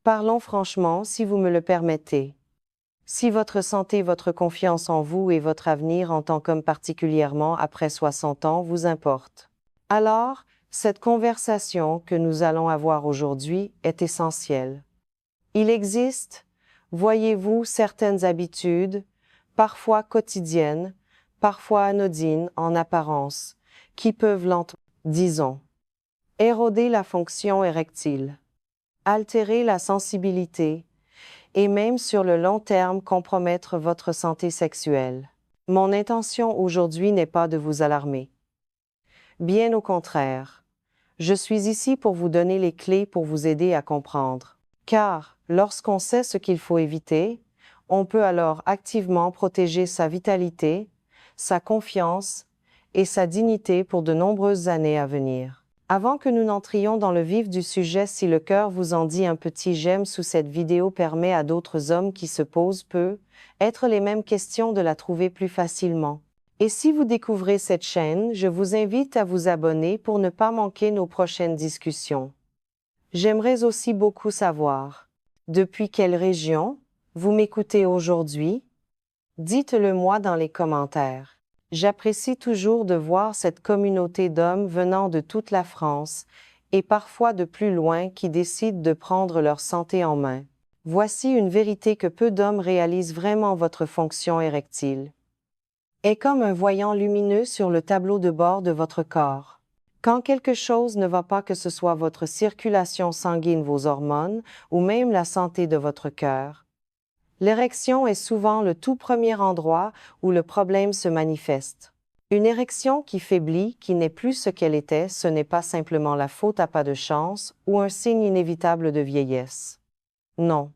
Parlons franchement si vous me le permettez. Si votre santé, votre confiance en vous et votre avenir en tant qu'homme particulièrement après 60 ans vous importe, alors cette conversation que nous allons avoir aujourd'hui est essentielle. Il existe, voyez-vous, certaines habitudes, parfois quotidiennes, parfois anodines en apparence, qui peuvent disons, éroder la fonction érectile, altérer la sensibilité, et même sur le long terme compromettre votre santé sexuelle. Mon intention aujourd'hui n'est pas de vous alarmer. Bien au contraire, je suis ici pour vous donner les clés pour vous aider à comprendre. Car, lorsqu'on sait ce qu'il faut éviter, on peut alors activement protéger sa vitalité, sa confiance et sa dignité pour de nombreuses années à venir. Avant que nous n'entrions dans le vif du sujet, si le cœur vous en dit, un petit j'aime sous cette vidéo permet à d'autres hommes qui se posent peut-être les mêmes questions de la trouver plus facilement. Et si vous découvrez cette chaîne, je vous invite à vous abonner pour ne pas manquer nos prochaines discussions. J'aimerais aussi beaucoup savoir, depuis quelle région vous m'écoutez aujourd'hui? Dites-le moi dans les commentaires. J'apprécie toujours de voir cette communauté d'hommes venant de toute la France, et parfois de plus loin, qui décident de prendre leur santé en main. Voici une vérité que peu d'hommes réalisent vraiment: votre fonction érectile est comme un voyant lumineux sur le tableau de bord de votre corps. Quand quelque chose ne va pas, que ce soit votre circulation sanguine, vos hormones, ou même la santé de votre cœur, l'érection est souvent le tout premier endroit où le problème se manifeste. Une érection qui faiblit, qui n'est plus ce qu'elle était, ce n'est pas simplement la faute à pas de chance ou un signe inévitable de vieillesse. Non.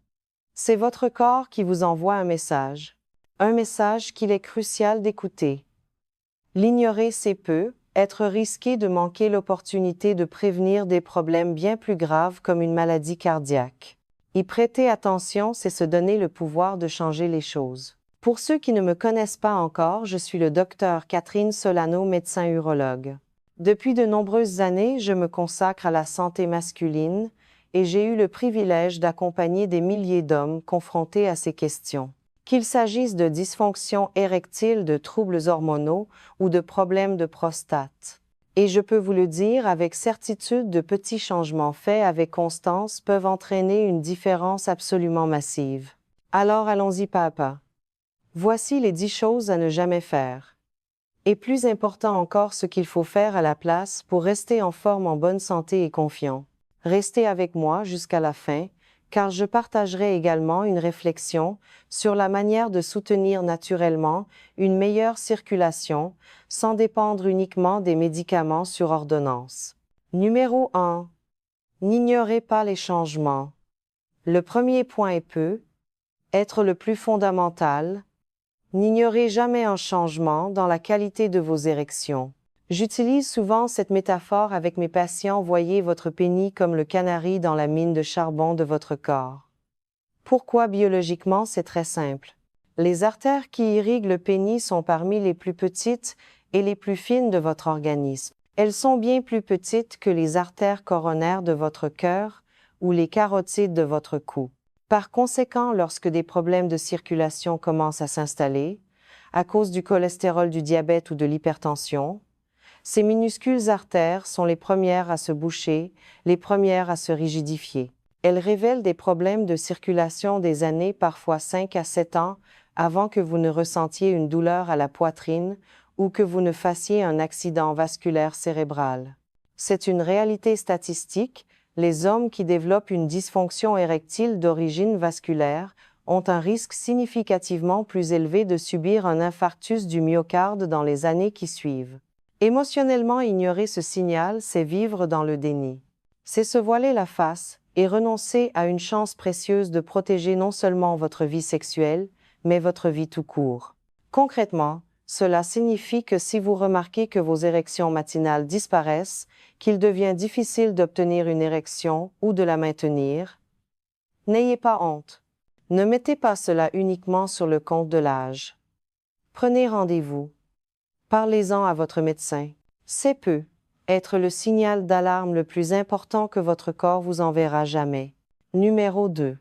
C'est votre corps qui vous envoie un message qu'il est crucial d'écouter. L'ignorer, c'est être risqué de manquer l'opportunité de prévenir des problèmes bien plus graves comme une maladie cardiaque. Y prêter attention, c'est se donner le pouvoir de changer les choses. Pour ceux qui ne me connaissent pas encore, je suis le docteur Catherine Solano, médecin urologue. Depuis de nombreuses années, je me consacre à la santé masculine et j'ai eu le privilège d'accompagner des milliers d'hommes confrontés à ces questions. Qu'il s'agisse de dysfonction érectile, de troubles hormonaux ou de problèmes de prostate. Et je peux vous le dire avec certitude, de petits changements faits avec constance peuvent entraîner une différence absolument massive. Alors allons-y pas à pas. Voici les 10 choses à ne jamais faire. Et plus important encore, ce qu'il faut faire à la place pour rester en forme, en bonne santé et confiant. Restez avec moi jusqu'à la fin, car je partagerai également une réflexion sur la manière de soutenir naturellement une meilleure circulation, sans dépendre uniquement des médicaments sur ordonnance. Numéro 1. N'ignorez pas les changements. Le premier point être le plus fondamental. N'ignorez jamais un changement dans la qualité de vos érections. J'utilise souvent cette métaphore avec mes patients: voyez votre pénis comme le canari dans la mine de charbon de votre corps. Pourquoi? Biologiquement, c'est très simple. Les artères qui irriguent le pénis sont parmi les plus petites et les plus fines de votre organisme. Elles sont bien plus petites que les artères coronaires de votre cœur ou les carotides de votre cou. Par conséquent, lorsque des problèmes de circulation commencent à s'installer, à cause du cholestérol, du diabète ou de l'hypertension, ces minuscules artères sont les premières à se boucher, les premières à se rigidifier. Elles révèlent des problèmes de circulation des années, parfois 5 à 7 ans, avant que vous ne ressentiez une douleur à la poitrine ou que vous ne fassiez un accident vasculaire cérébral. C'est une réalité statistique: les hommes qui développent une dysfonction érectile d'origine vasculaire ont un risque significativement plus élevé de subir un infarctus du myocarde dans les années qui suivent. Émotionnellement, ignorer ce signal, c'est vivre dans le déni. C'est se voiler la face et renoncer à une chance précieuse de protéger non seulement votre vie sexuelle, mais votre vie tout court. Concrètement, cela signifie que si vous remarquez que vos érections matinales disparaissent, qu'il devient difficile d'obtenir une érection ou de la maintenir, n'ayez pas honte. Ne mettez pas cela uniquement sur le compte de l'âge. Prenez rendez-vous. Parlez-en à votre médecin. C'est être le signal d'alarme le plus important que votre corps vous enverra jamais. Numéro 2.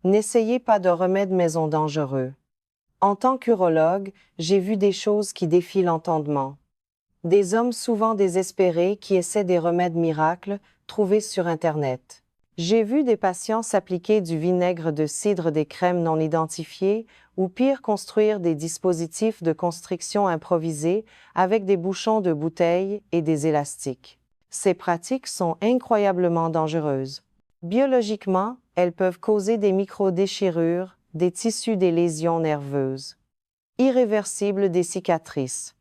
N'essayez pas de remèdes maison dangereux. En tant qu'urologue, j'ai vu des choses qui défient l'entendement. Des hommes souvent désespérés qui essaient des remèdes miracles trouvés sur Internet. J'ai vu des patients s'appliquer du vinaigre de cidre, des crèmes non identifiées, ou pire, construire des dispositifs de constriction improvisés avec des bouchons de bouteilles et des élastiques. Ces pratiques sont incroyablement dangereuses. Biologiquement, elles peuvent causer des micro-déchirures, des tissus, des lésions nerveuses. Irréversibles, des cicatrices.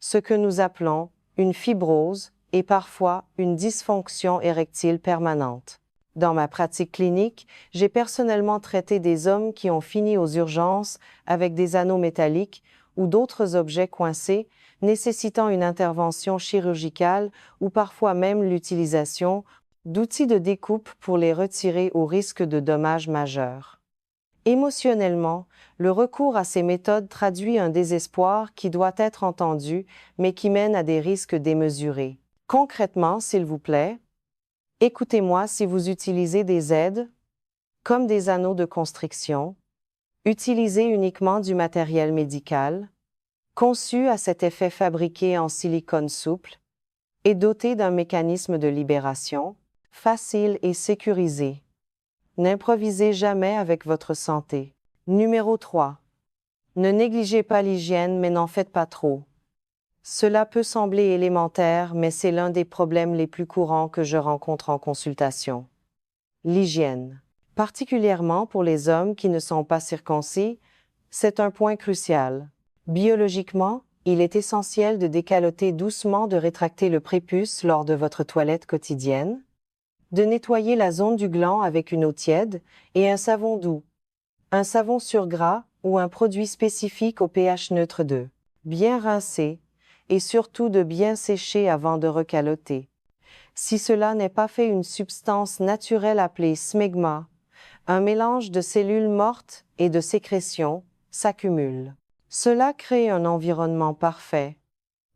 Ce que nous appelons une fibrose et parfois une dysfonction érectile permanente. Dans ma pratique clinique, j'ai personnellement traité des hommes qui ont fini aux urgences avec des anneaux métalliques ou d'autres objets coincés, nécessitant une intervention chirurgicale ou parfois même l'utilisation d'outils de découpe pour les retirer au risque de dommages majeurs. Émotionnellement, le recours à ces méthodes traduit un désespoir qui doit être entendu, mais qui mène à des risques démesurés. Concrètement, s'il vous plaît, écoutez-moi. Si vous utilisez des aides, comme des anneaux de constriction, utilisez uniquement du matériel médical, conçu à cet effet, fabriqué en silicone souple, et doté d'un mécanisme de libération, facile et sécurisé. N'improvisez jamais avec votre santé. Numéro 3. Ne négligez pas l'hygiène, mais n'en faites pas trop. Cela peut sembler élémentaire, mais c'est l'un des problèmes les plus courants que je rencontre en consultation. L'hygiène. Particulièrement pour les hommes qui ne sont pas circoncis, c'est un point crucial. Biologiquement, il est essentiel de décaloter doucement, de rétracter le prépuce lors de votre toilette quotidienne, de nettoyer la zone du gland avec une eau tiède et un savon doux, un savon sur gras ou un produit spécifique au pH neutre, de bien rincer et surtout de bien sécher avant de recaloter. Si cela n'est pas fait, une substance naturelle appelée smegma, un mélange de cellules mortes et de sécrétions, s'accumule. Cela crée un environnement parfait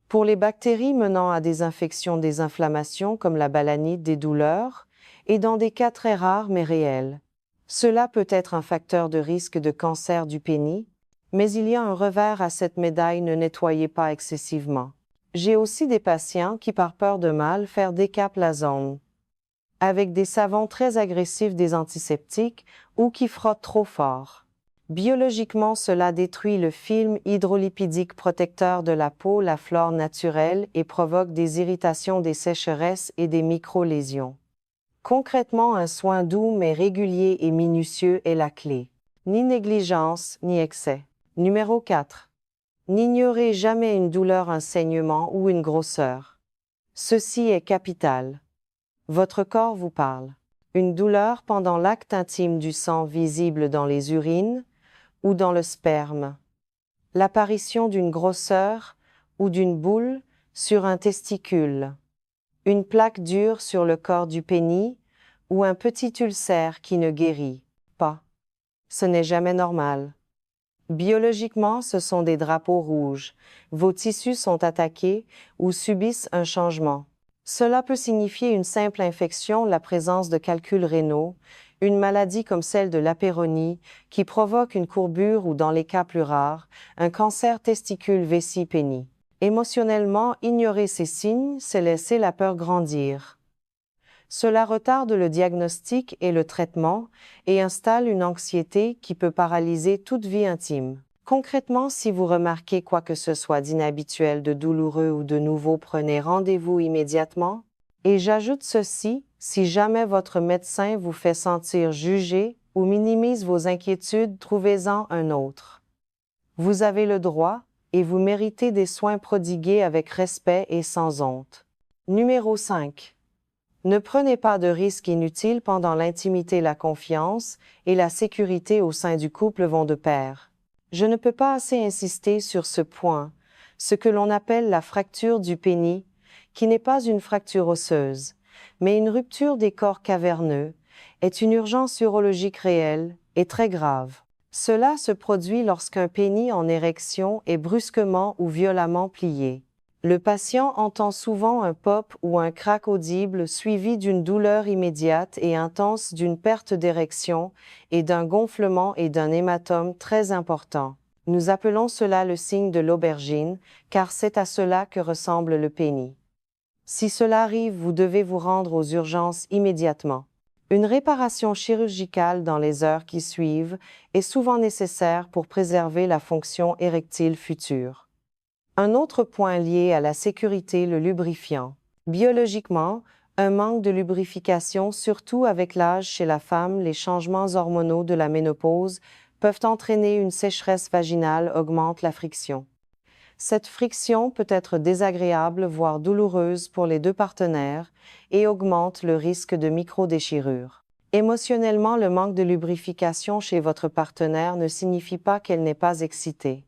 pour les bactéries, menant à des infections, des inflammations comme la balanite, des douleurs, et dans des cas très rares mais réels, cela peut être un facteur de risque de cancer du pénis, mais il y a un revers à cette médaille: ne nettoyez pas excessivement. J'ai aussi des patients qui, par peur de mal faire, décapent la zone avec des savons très agressifs, des antiseptiques, ou qui frottent trop fort. Biologiquement, cela détruit le film hydrolipidique protecteur de la peau, la flore naturelle, et provoque des irritations, des sécheresses et des micro-lésions. Concrètement, un soin doux mais régulier et minutieux est la clé. Ni négligence, ni excès. Numéro 4. N'ignorez jamais une douleur, un saignement ou une grosseur. Ceci est capital. Votre corps vous parle. Une douleur pendant l'acte intime, du sang visible dans les urines ou dans le sperme. L'apparition d'une grosseur ou d'une boule sur un testicule. Une plaque dure sur le corps du pénis ou un petit ulcère qui ne guérit pas. Ce n'est jamais normal. Biologiquement, ce sont des drapeaux rouges. Vos tissus sont attaqués ou subissent un changement. Cela peut signifier une simple infection, la présence de calculs rénaux, une maladie comme celle de l'apéronie qui provoque une courbure, ou dans les cas plus rares, un cancer testicule-vessie-pénis. Émotionnellement, ignorer ces signes, c'est laisser la peur grandir. Cela retarde le diagnostic et le traitement et installe une anxiété qui peut paralyser toute vie intime. Concrètement, si vous remarquez quoi que ce soit d'inhabituel, de douloureux ou de nouveau, prenez rendez-vous immédiatement. Et j'ajoute ceci: si jamais votre médecin vous fait sentir jugé ou minimise vos inquiétudes, trouvez-en un autre. Vous avez le droit et vous méritez des soins prodigués avec respect et sans honte. Numéro 5. Ne prenez pas de risques inutiles pendant l'intimité. La confiance et la sécurité au sein du couple vont de pair. Je ne peux pas assez insister sur ce point, ce que l'on appelle la fracture du pénis, qui n'est pas une fracture osseuse, mais une rupture des corps caverneux, est une urgence urologique réelle et très grave. Cela se produit lorsqu'un pénis en érection est brusquement ou violemment plié. Le patient entend souvent un pop ou un crack audible suivi d'une douleur immédiate et intense, d'une perte d'érection et d'un gonflement et d'un hématome très important. Nous appelons cela le signe de l'aubergine, car c'est à cela que ressemble le pénis. Si cela arrive, vous devez vous rendre aux urgences immédiatement. Une réparation chirurgicale dans les heures qui suivent est souvent nécessaire pour préserver la fonction érectile future. Un autre point lié à la sécurité, le lubrifiant. Biologiquement, un manque de lubrification, surtout avec l'âge chez la femme, les changements hormonaux de la ménopause, peuvent entraîner une sécheresse vaginale, augmente la friction. Cette friction peut être désagréable, voire douloureuse pour les deux partenaires et augmente le risque de micro-déchirure. Émotionnellement, le manque de lubrification chez votre partenaire ne signifie pas qu'elle n'est pas excitée.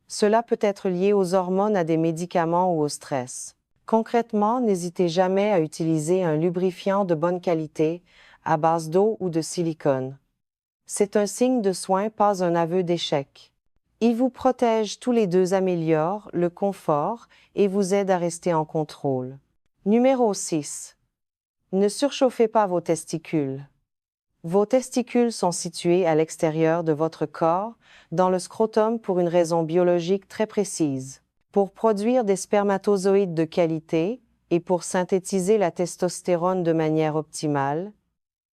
Cela peut être lié aux hormones, à des médicaments ou au stress. Concrètement, n'hésitez jamais à utiliser un lubrifiant de bonne qualité, à base d'eau ou de silicone. C'est un signe de soin, pas un aveu d'échec. Il vous protège tous les deux, améliore le confort et vous aide à rester en contrôle. Numéro 6. Ne surchauffez pas vos testicules. Vos testicules sont situés à l'extérieur de votre corps, dans le scrotum, pour une raison biologique très précise. Pour produire des spermatozoïdes de qualité et pour synthétiser la testostérone de manière optimale,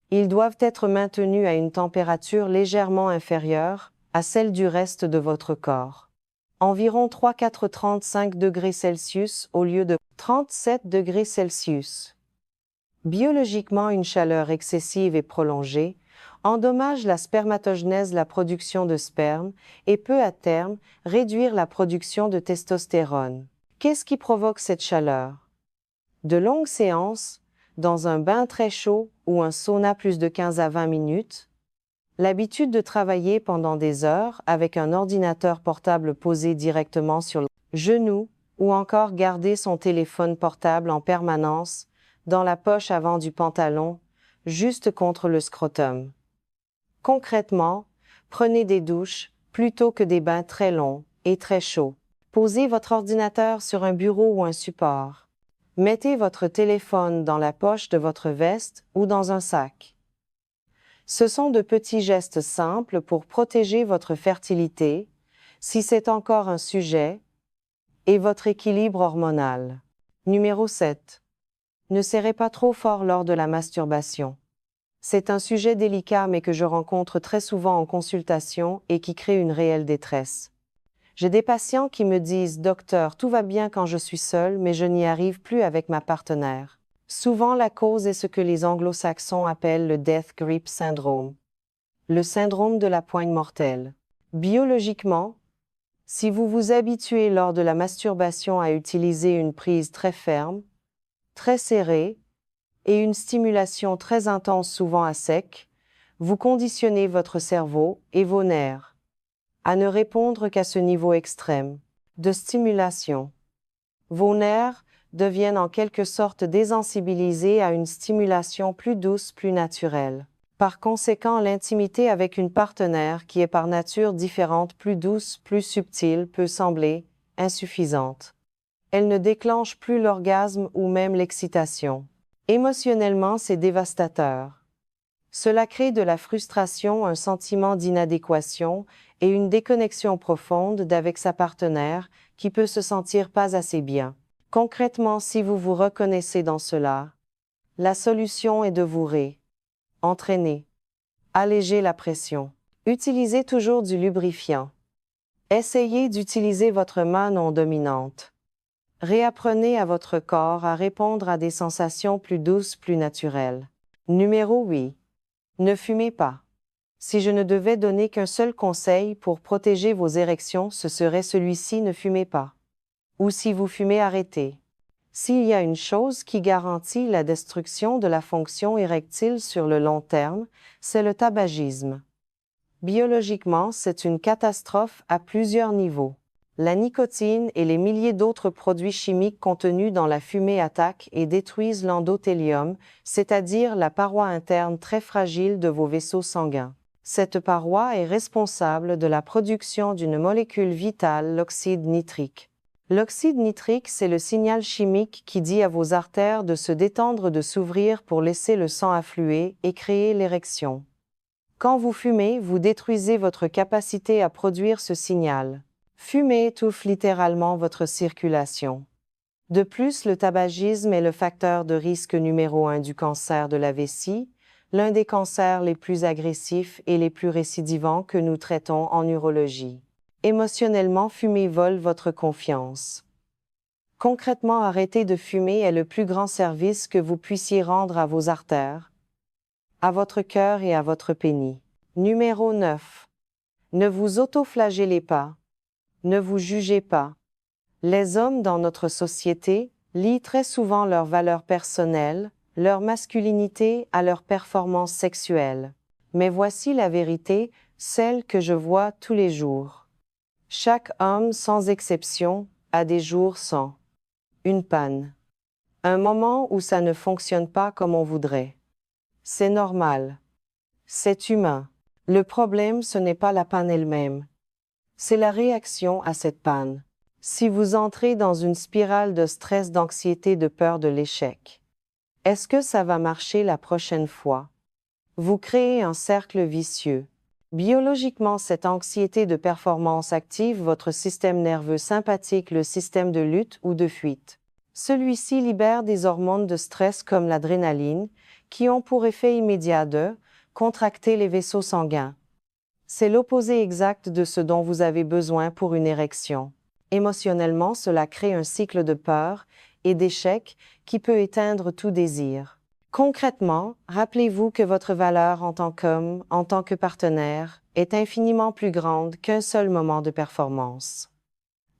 ils doivent être maintenus à une température légèrement inférieure à celle du reste de votre corps. Environ 3-4-35 degrés Celsius au lieu de 37 degrés Celsius. Biologiquement, une chaleur excessive et prolongée endommage la spermatogenèse, la production de sperme, et peut à terme réduire la production de testostérone. Qu'est-ce qui provoque cette chaleur? De longues séances, dans un bain très chaud ou un sauna plus de 15 à 20 minutes, l'habitude de travailler pendant des heures avec un ordinateur portable posé directement sur le genou ou encore garder son téléphone portable en permanence dans la poche avant du pantalon, juste contre le scrotum. Concrètement, prenez des douches plutôt que des bains très longs et très chauds. Posez votre ordinateur sur un bureau ou un support. Mettez votre téléphone dans la poche de votre veste ou dans un sac. Ce sont de petits gestes simples pour protéger votre fertilité, si c'est encore un sujet, et votre équilibre hormonal. Numéro 7. Ne serrez pas trop fort lors de la masturbation. C'est un sujet délicat mais que je rencontre très souvent en consultation et qui crée une réelle détresse. J'ai des patients qui me disent « Docteur, tout va bien quand je suis seule, mais je n'y arrive plus avec ma partenaire ». Souvent, la cause est ce que les anglo-saxons appellent le Death Grip Syndrome, le syndrome de la poigne mortelle. Biologiquement, si vous vous habituez lors de la masturbation à utiliser une prise très ferme, très serrée, et une stimulation très intense, souvent à sec, vous conditionnez votre cerveau et vos nerfs à ne répondre qu'à ce niveau extrême de stimulation. Vos nerfs deviennent en quelque sorte désensibilisés à une stimulation plus douce, plus naturelle. Par conséquent, l'intimité avec une partenaire qui est par nature différente, plus douce, plus subtile, peut sembler insuffisante. Elle ne déclenche plus l'orgasme ou même l'excitation. Émotionnellement, c'est dévastateur. Cela crée de la frustration, un sentiment d'inadéquation et une déconnexion profonde d'avec sa partenaire qui peut se sentir pas assez bien. Concrètement, si vous vous reconnaissez dans cela, la solution est de vous entraîner, alléger la pression. Utilisez toujours du lubrifiant. Essayez d'utiliser votre main non dominante. Réapprenez à votre corps à répondre à des sensations plus douces, plus naturelles. Numéro 8. Ne fumez pas. Si je ne devais donner qu'un seul conseil pour protéger vos érections, ce serait celui-ci: ne fumez pas. Ou si vous fumez, arrêtez. S'il y a une chose qui garantit la destruction de la fonction érectile sur le long terme, c'est le tabagisme. Biologiquement, c'est une catastrophe à plusieurs niveaux. La nicotine et les milliers d'autres produits chimiques contenus dans la fumée attaquent et détruisent l'endothélium, c'est-à-dire la paroi interne très fragile de vos vaisseaux sanguins. Cette paroi est responsable de la production d'une molécule vitale, l'oxyde nitrique. L'oxyde nitrique, c'est le signal chimique qui dit à vos artères de se détendre, de s'ouvrir pour laisser le sang affluer et créer l'érection. Quand vous fumez, vous détruisez votre capacité à produire ce signal. Fumer étouffe littéralement votre circulation. De plus, le tabagisme est le facteur de risque numéro 1 du cancer de la vessie, l'un des cancers les plus agressifs et les plus récidivants que nous traitons en urologie. Émotionnellement, fumer vole votre confiance. Concrètement, arrêter de fumer est le plus grand service que vous puissiez rendre à vos artères, à votre cœur et à votre pénis. Numéro 9. Ne vous autoflagellez pas. Ne vous jugez pas. Les hommes dans notre société lient très souvent leurs valeurs personnelles, leur masculinité à leur performance sexuelle. Mais voici la vérité, celle que je vois tous les jours. Chaque homme, sans exception, a des jours sans une panne. Un moment où ça ne fonctionne pas comme on voudrait. C'est normal. C'est humain. Le problème, ce n'est pas la panne elle-même. C'est la réaction à cette panne. Si vous entrez dans une spirale de stress, d'anxiété, de peur de l'échec, est-ce que ça va marcher la prochaine fois? Vous créez un cercle vicieux. Biologiquement, cette anxiété de performance active votre système nerveux sympathique, le système de lutte ou de fuite. Celui-ci libère des hormones de stress comme l'adrénaline, qui ont pour effet immédiat de contracter les vaisseaux sanguins. C'est l'opposé exact de ce dont vous avez besoin pour une érection. Émotionnellement, cela crée un cycle de peur et d'échec qui peut éteindre tout désir. Concrètement, rappelez-vous que votre valeur en tant qu'homme, en tant que partenaire, est infiniment plus grande qu'un seul moment de performance.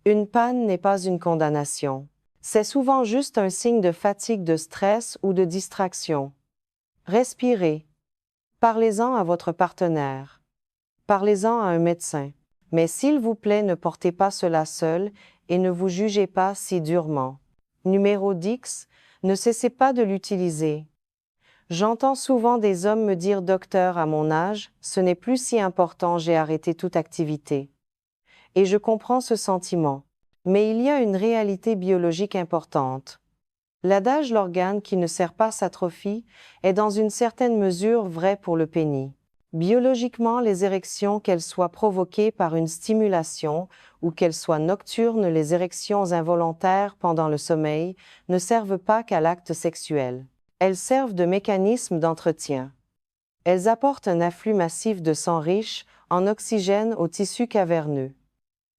Une panne n'est pas une condamnation. C'est souvent juste un signe de fatigue, de stress ou de distraction. Respirez. Parlez-en à votre partenaire. Parlez-en à un médecin. Mais s'il vous plaît, ne portez pas cela seul et ne vous jugez pas si durement. Numéro 10. Ne cessez pas de l'utiliser. J'entends souvent des hommes me dire « Docteur, à mon âge, ce n'est plus si important, j'ai arrêté toute activité. » Et je comprends ce sentiment. Mais il y a une réalité biologique importante. L'adage « l'organe qui ne sert pas s'atrophie » est dans une certaine mesure vrai pour le pénis. Biologiquement, les érections, qu'elles soient provoquées par une stimulation ou qu'elles soient nocturnes, les érections involontaires pendant le sommeil, ne servent pas qu'à l'acte sexuel. Elles servent de mécanisme d'entretien. Elles apportent un afflux massif de sang riche en oxygène aux tissus caverneux.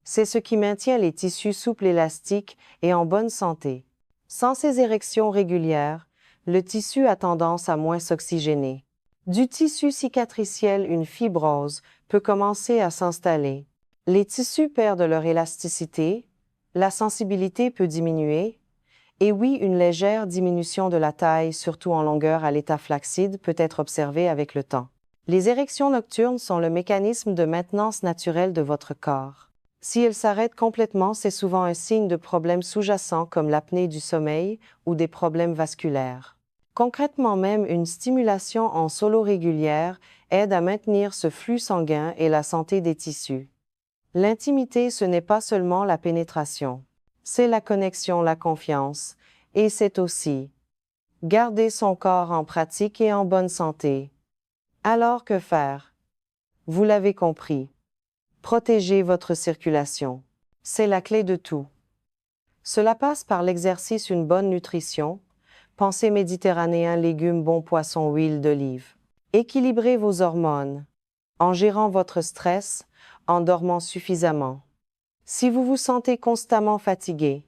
C'est ce qui maintient les tissus souples, élastiques et en bonne santé. Sans ces érections régulières, le tissu a tendance à moins s'oxygéner. Du tissu cicatriciel, une fibrose peut commencer à s'installer. Les tissus perdent leur élasticité, la sensibilité peut diminuer, et oui, une légère diminution de la taille, surtout en longueur à l'état flaccide, peut être observée avec le temps. Les érections nocturnes sont le mécanisme de maintenance naturel de votre corps. Si elles s'arrêtent complètement, c'est souvent un signe de problèmes sous-jacents comme l'apnée du sommeil ou des problèmes vasculaires. Concrètement même, une stimulation en solo régulière aide à maintenir ce flux sanguin et la santé des tissus. L'intimité, ce n'est pas seulement la pénétration. C'est la connexion, la confiance, et c'est aussi garder son corps en pratique et en bonne santé. Alors que faire? Vous l'avez compris. Protégez votre circulation. C'est la clé de tout. Cela passe par l'exercice, une bonne nutrition, pensée méditerranéen, légumes, bons poissons, huile d'olive. Équilibrez vos hormones, en gérant votre stress, en dormant suffisamment. Si vous vous sentez constamment fatigué,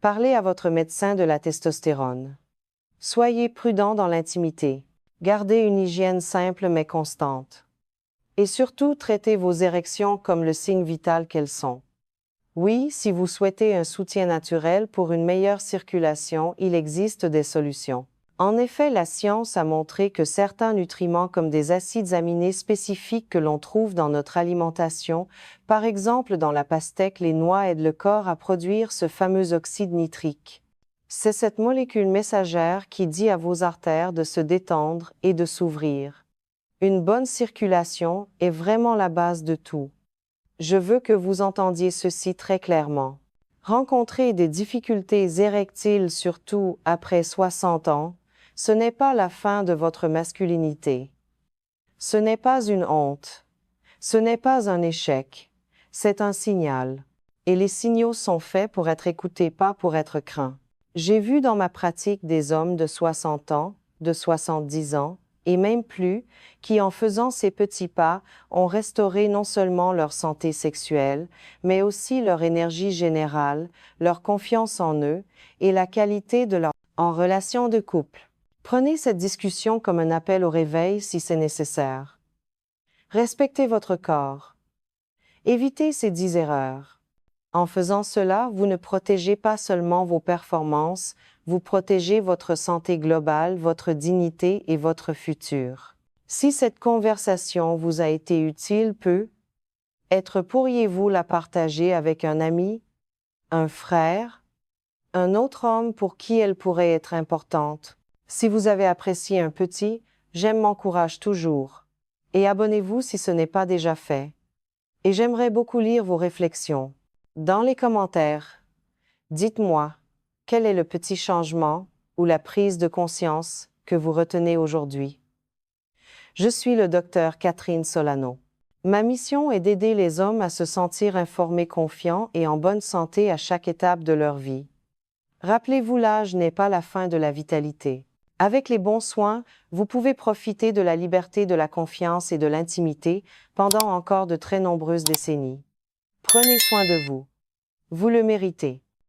parlez à votre médecin de la testostérone. Soyez prudent dans l'intimité. Gardez une hygiène simple mais constante. Et surtout, traitez vos érections comme le signe vital qu'elles sont. Oui, si vous souhaitez un soutien naturel pour une meilleure circulation, il existe des solutions. En effet, la science a montré que certains nutriments comme des acides aminés spécifiques que l'on trouve dans notre alimentation, par exemple dans la pastèque, les noix, aident le corps à produire ce fameux oxyde nitrique. C'est cette molécule messagère qui dit à vos artères de se détendre et de s'ouvrir. Une bonne circulation est vraiment la base de tout. Je veux que vous entendiez ceci très clairement. Rencontrer des difficultés érectiles surtout après 60 ans, ce n'est pas la fin de votre masculinité. Ce n'est pas une honte. Ce n'est pas un échec. C'est un signal. Et les signaux sont faits pour être écoutés, pas pour être craints. J'ai vu dans ma pratique des hommes de 60 ans, de 70 ans, et même plus, qui en faisant ces petits pas, ont restauré non seulement leur santé sexuelle, mais aussi leur énergie générale, leur confiance en eux, et la qualité de leur en relation de couple. Prenez cette discussion comme un appel au réveil si c'est nécessaire. Respectez votre corps. Évitez ces 10 erreurs. En faisant cela, vous ne protégez pas seulement vos performances, vous protégez votre santé globale, votre dignité et votre futur. Si cette conversation vous a été utile, pourriez-vous la partager avec un ami, un frère, un autre homme pour qui elle pourrait être importante? Si vous avez apprécié un petit, j'aime m'encourage toujours. Et abonnez-vous si ce n'est pas déjà fait. Et j'aimerais beaucoup lire vos réflexions. Dans les commentaires, dites-moi, quel est le petit changement ou la prise de conscience que vous retenez aujourd'hui? Je suis le docteur Catherine Solano. Ma mission est d'aider les hommes à se sentir informés, confiants et en bonne santé à chaque étape de leur vie. Rappelez-vous, l'âge n'est pas la fin de la vitalité. Avec les bons soins, vous pouvez profiter de la liberté, de la confiance et de l'intimité pendant encore de très nombreuses décennies. Prenez soin de vous. Vous le méritez.